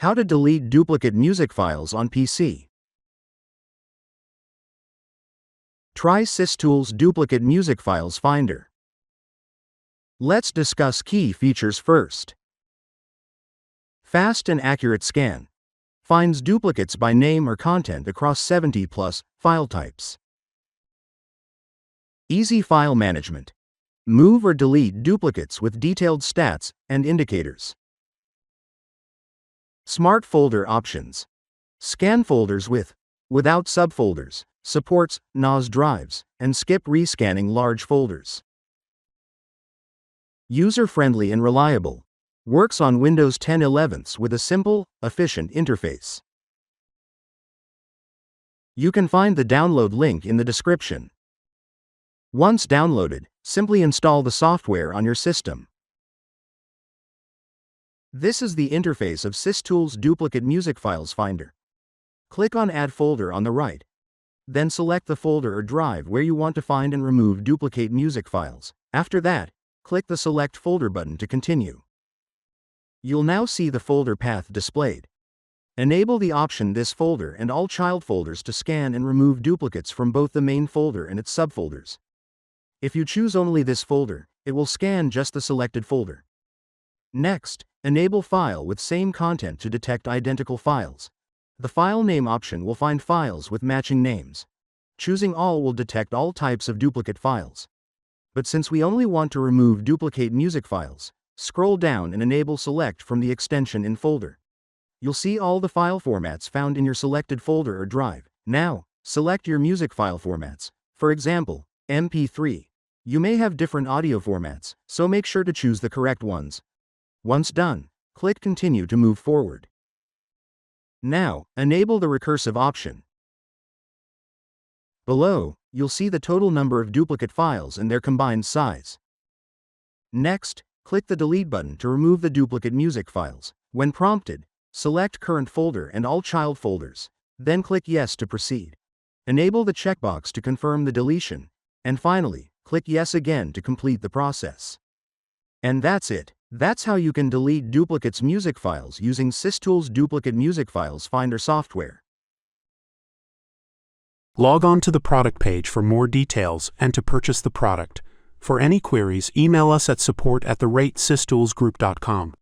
How to delete duplicate music files on PC. Try SysTools Duplicate Music Files Finder. Let's discuss key features first. Fast and accurate scan. Finds duplicates by name or content across 70+ file types. Easy file management. Move or delete duplicates with detailed stats and indicators. Smart folder options. Scan folders without subfolders, supports NAS drives, and skip rescanning large folders. User-friendly and reliable. Works on Windows 10 11s with a simple, efficient interface. You can find the download link in the description. Once downloaded, simply install the software on your system. This is the interface of SysTools Duplicate Music Files Finder. Click on Add Folder on the right. Then select the folder or drive where you want to find and remove duplicate music files. After that, click the Select Folder button to continue. You'll now see the folder path displayed. Enable the option This folder and all child folders to scan and remove duplicates from both the main folder and its subfolders. If you choose only this folder, it will scan just the selected folder. Next, enable File with same content to detect identical files. The file name option will find files with matching names. Choosing All will detect all types of duplicate files. But since we only want to remove duplicate music files, scroll down and enable Select from the extension in folder. You'll see all the file formats found in your selected folder or drive. Now, select your music file formats, for example, MP3. You may have different audio formats, so make sure to choose the correct ones. Once done, click Continue to move forward. Now, enable the recursive option. Below, you'll see the total number of duplicate files and their combined size. Next, click the Delete button to remove the duplicate music files. When prompted, select Current Folder and all child folders, then click Yes to proceed. Enable the checkbox to confirm the deletion, and finally, click Yes again to complete the process. And that's it. That's how you can delete duplicates music files using SysTools Duplicate Music Files Finder software. Log on to the product page for more details and to purchase the product. For any queries, email us at support@systoolsgroup.com.